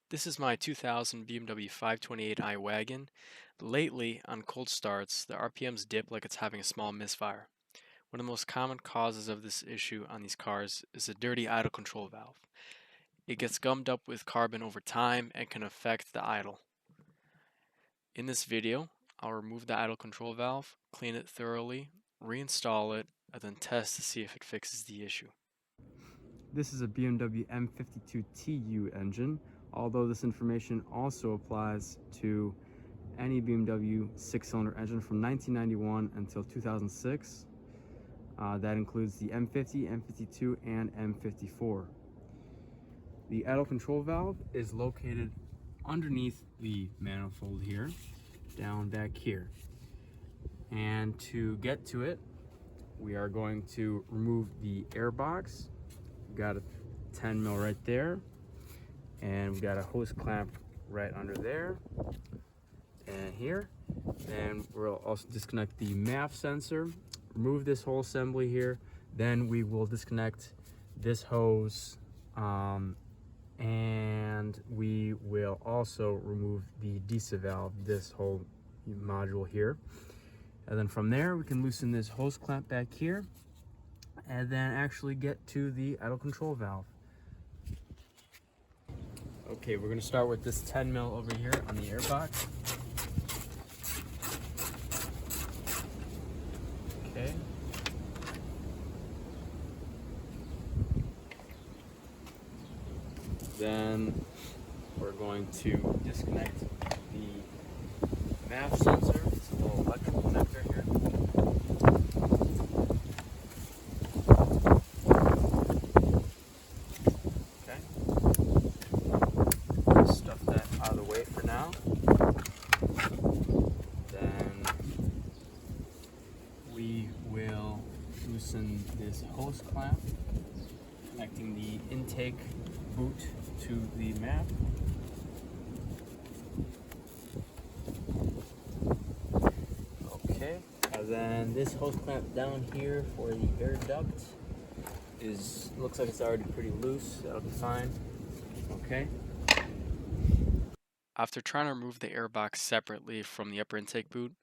This is my 2000 BMW 528i wagon. Lately, on cold starts, the RPMs dip like it's having a small misfire. One of the most common causes of this issue on these cars is a dirty idle control valve. It gets gummed up with carbon over time and can affect the idle. In this video, I'll remove the idle control valve, clean it thoroughly, reinstall it, and then test to see if it fixes the issue. This is a BMW M52TU engine, although this information also applies to any BMW six-cylinder engine from 1991 until 2006. That includes the M50, M52, and M54. The idle control valve is located underneath the manifold here, down back here. And to get to it, we are going to remove the air box. Got a 10 mil right there, and we got a hose clamp right under there and here. And we'll also disconnect the MAF sensor, remove this whole assembly here. Then we will disconnect this hose, and we will also remove the DESA valve, this whole module here. And then from there, we can loosen this hose clamp back here and then actually get to the idle control valve. Okay, we're gonna start with this 10 mil over here on the air box. Okay. Then we're going to disconnect the MAF sensor. It's a little electrical connector here. Stuff that out of the way for now. Then we will loosen this hose clamp, connecting the intake boot to the MAF. Okay, and then this hose clamp down here for the air duct looks like it's already pretty loose. That'll be fine. Okay. After trying to remove the airbox separately from the upper intake boot,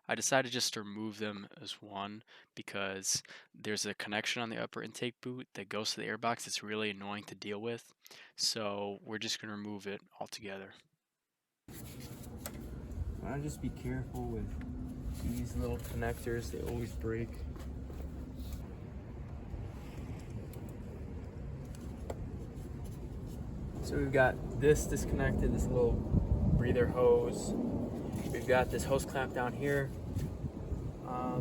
I decided just to remove them as one because there's a connection on the upper intake boot that goes to the airbox. It's really annoying to deal with, so we're just going to remove it altogether. I'll just be careful with these little connectors, they always break. So we've got this disconnected, this little breather hose. We've got this hose clamp down here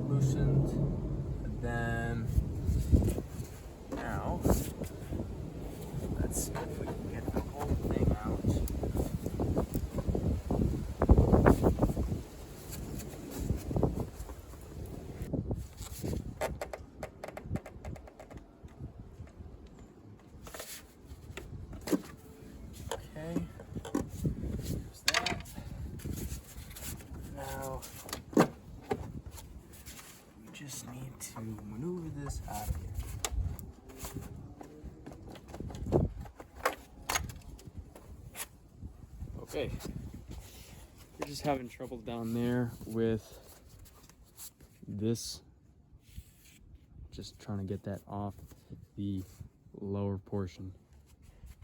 loosened. And then now let's see if we can get the whole thing out. Okay, there's that. Now we just need to maneuver this out of here. Okay, we're just having trouble down there with this, just trying to get that off the lower portion,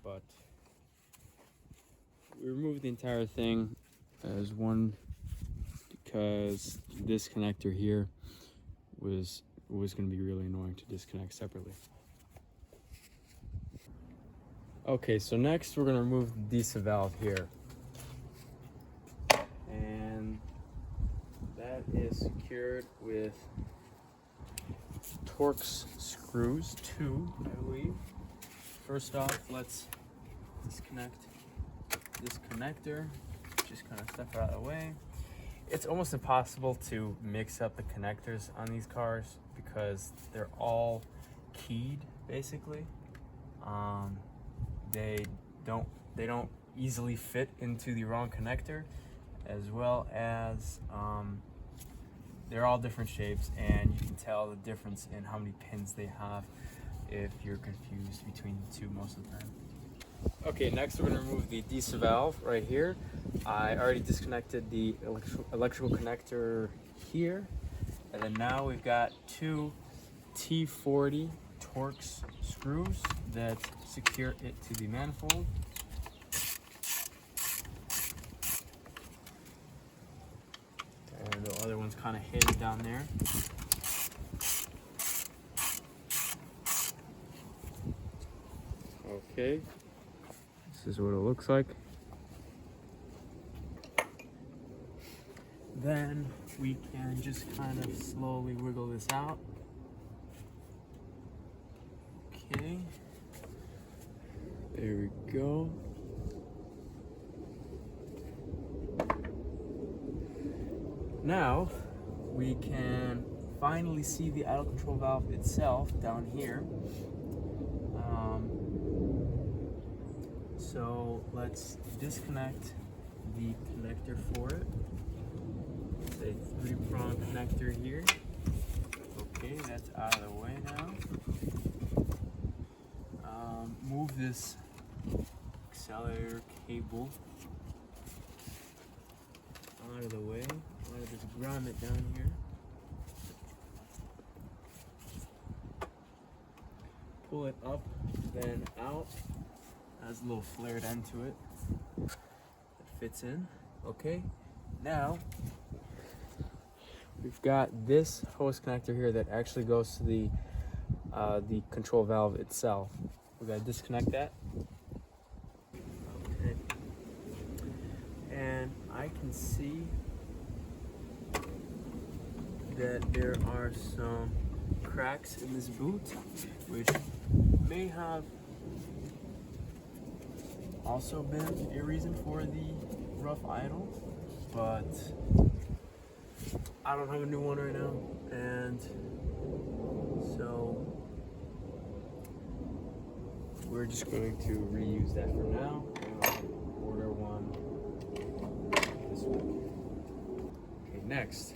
but we removed the entire thing as one because this connector here was going to be really annoying to disconnect separately. Okay, so next we're going to remove the DESA valve here, and that is secured with Torx screws, 2 I believe. First off, let's disconnect this connector, just kind of step out of the way. It's almost impossible to mix up the connectors on these cars because they're all keyed basically. They don't easily fit into the wrong connector, as well as they're all different shapes, and you can tell the difference in how many pins they have if you're confused between the two most of the time. Okay, next we're going to remove the DC valve right here. I already disconnected the electrical connector here. And then now we've got two T40 Torx screws that secure it to the manifold. And the other one's kind of hidden down there. Okay, this is what it looks like. Then we can just kind of slowly wiggle this out. Okay, there we go. Now we can finally see the idle control valve itself down here. So let's disconnect the connector for it. It's a 3-prong connector here. Okay, that's out of the way now. Move this accelerator cable out of the way. I'm gonna just ground it down here. Pull it up, then out. Has a little flared end to it. It fits in. Okay. Now we've got this hose connector here that actually goes to the control valve itself. We gotta disconnect that. Okay. And I can see that there are some cracks in this boot, which may have also been a reason for the rough idle, but I don't have a new one right now, and so we're just going to reuse that for now and I'll order one this week. Okay, next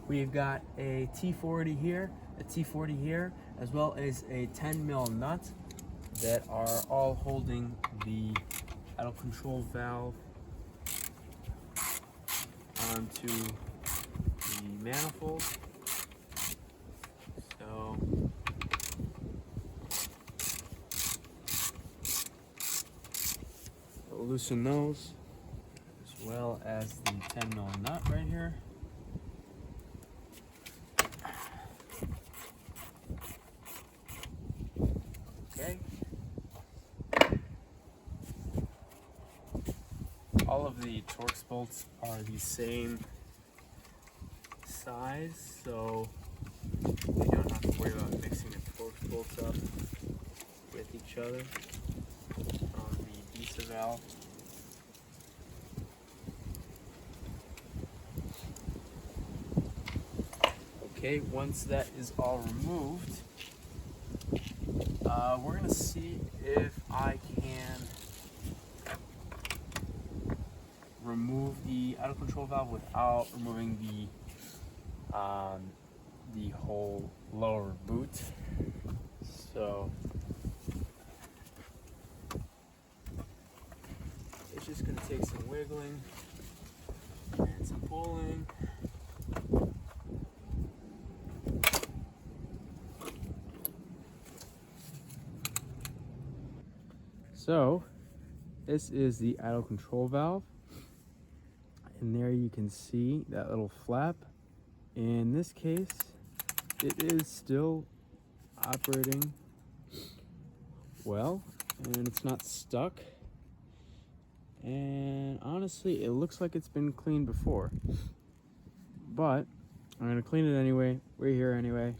we've got a T40 here, a T40 here, as well as a 10mm nut that are all holding the idle control valve onto the manifold. So we'll loosen those, as well as the 10mm nut right here. Okay. All of the Torx bolts are the same size, so we don't have to worry about mixing the Torx bolts up with each other on the DC valve. Okay, once that is all removed, we're gonna see if I can remove the idle control valve without removing the whole lower boot. So it's just gonna take some wiggling and some pulling. So this is the idle control valve, and there you can see that little flap. In this case, it is still operating well, and it's not stuck. And honestly, it looks like it's been cleaned before, but I'm gonna clean it anyway. We're here anyway,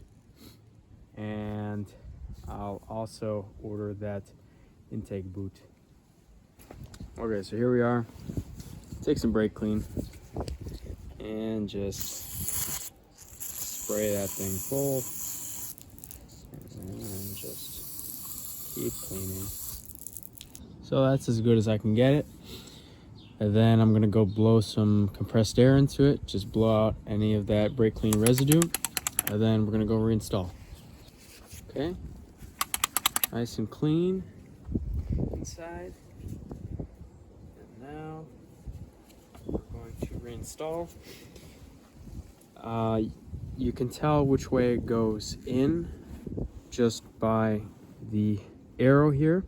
and I'll also order that intake boot. Okay, so here we are. Take some brake clean and just spray that thing full and just keep cleaning. So that's as good as I can get it. And then I'm gonna go blow some compressed air into it, just blow out any of that brake clean residue, and then we're gonna go reinstall. Okay, nice and clean. side. And now we're going to reinstall. You can tell which way it goes in just by the arrow here.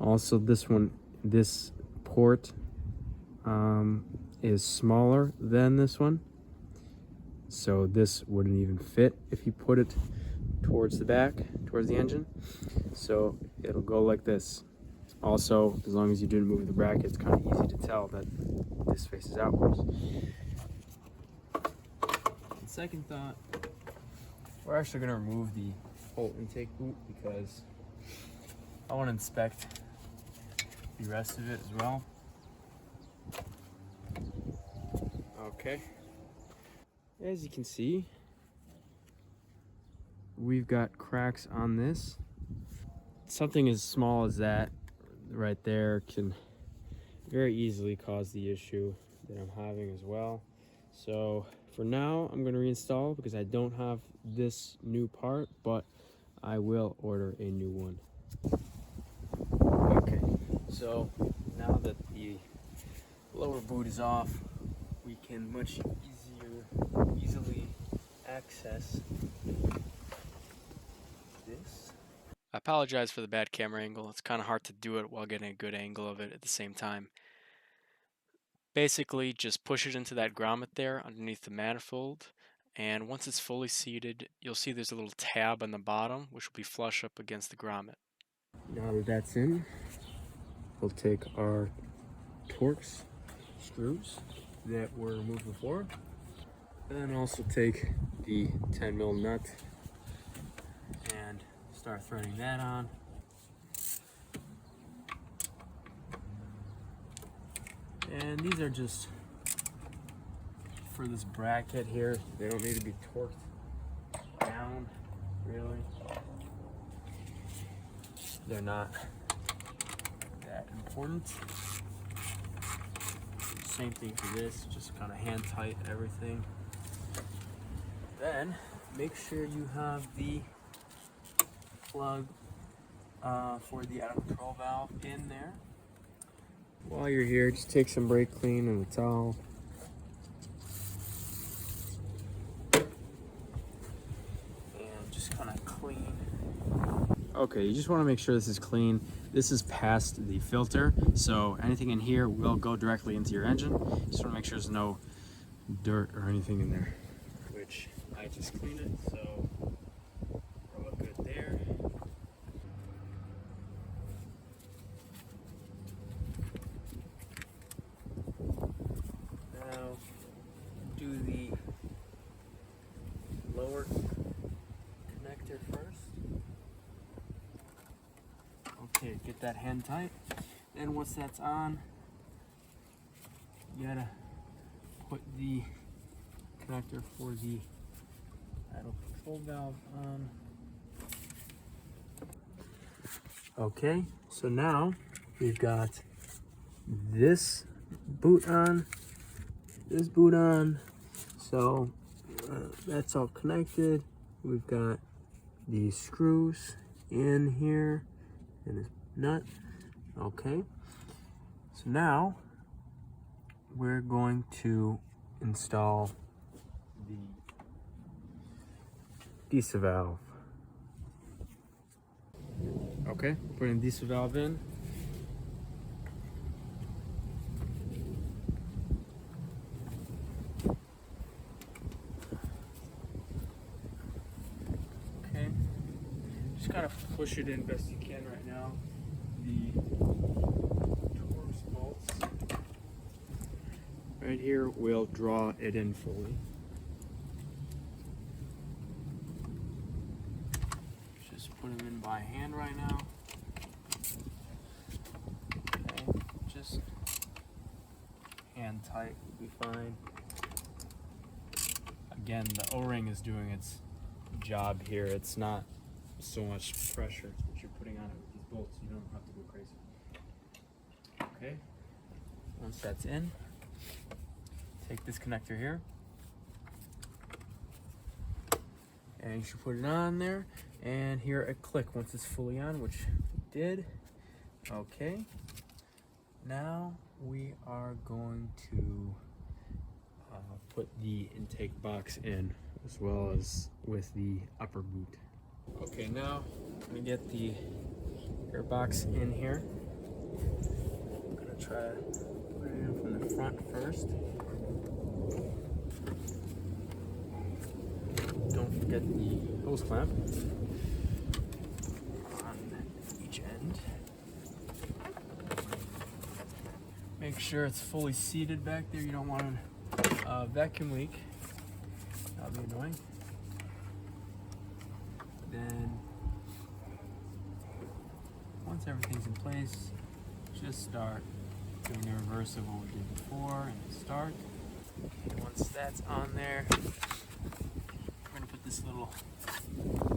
Also, this port is smaller than this one, so this wouldn't even fit if you put it towards the back, towards the engine. So it'll go like this. Also, as long as you didn't move the bracket, it's kind of easy to tell that this faces outwards. On second thought, we're actually going to remove the whole intake boot because I want to inspect the rest of it as well. Okay. As you can see, we've got cracks on this. Something as small as that right there can very easily cause the issue that I'm having as well. So for now, I'm going to reinstall because I don't have this new part, but I will order a new one. Okay, so now that the lower boot is off, we can much easily access this. I apologize for the bad camera angle. It's kind of hard to do it while getting a good angle of it at the same time. Basically, just push it into that grommet there underneath the manifold, and once it's fully seated, you'll see there's a little tab on the bottom, which will be flush up against the grommet. Now that that's in, we'll take our Torx screws that were removed before, and also take the 10mm nut and start threading that on. And these are just for this bracket here. They don't need to be torqued down, really. They're not that important. Same thing for this, just kind of hand tight everything. Then make sure you have the plug for the out of control valve in there. While you're here, just take some brake clean and a towel. And just kind of clean. Okay, you just want to make sure this is clean. This is past the filter, so anything in here will go directly into your engine. You just want to make sure there's no dirt or anything in there, which I just cleaned it, so we're all good there. Now, do the lower connector first. Okay, get that hand tight. Then once that's on, you gotta put the connector for the idle control valve on. Okay, so now we've got this boot on, this boot on. So that's all connected. We've got the screws in here and this nut. Okay, so now we're going to install the diesel valve. Okay, putting diesel valve in. Okay, just kind of push it in best you can right now. The Torx bolts right here will draw it in fully. Just put them in by hand right now. Okay, just hand tight will be fine. Again, the O-ring is doing its job here. It's not so much pressure that you're putting on it with these bolts. You don't have to go crazy. Okay, once that's in, take this connector here and you should put it on there and hear a click once it's fully on, which we did. Okay, now we are going to put the intake box in, as well as with the upper boot. Okay, now let me get the air box in here. I'm gonna try to put it in from the front first. Don't forget the hose clamp on each end. Make sure it's fully seated back there. You don't want a vacuum leak. That'll be annoying. Then, once everything's in place, just start doing the reverse of what we did before and start. And once that's on there, we're gonna put this little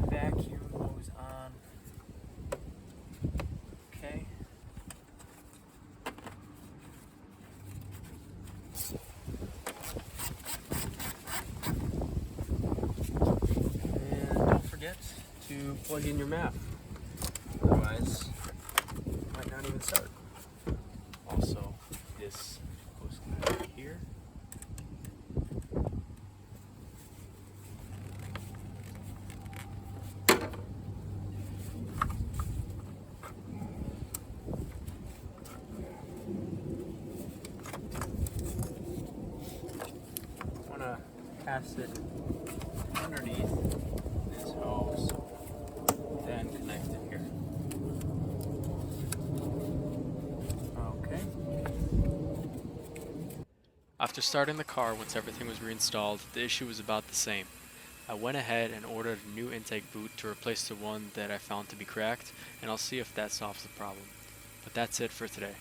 vacuum hose on. Okay. And don't forget to plug in your map. Otherwise, it might not even start. Also, this hose clamp here. Pass it underneath this hose, then connect it here. Okay. After starting the car, once everything was reinstalled, the issue was about the same. I went ahead and ordered a new intake boot to replace the one that I found to be cracked, and I'll see if that solves the problem. But that's it for today.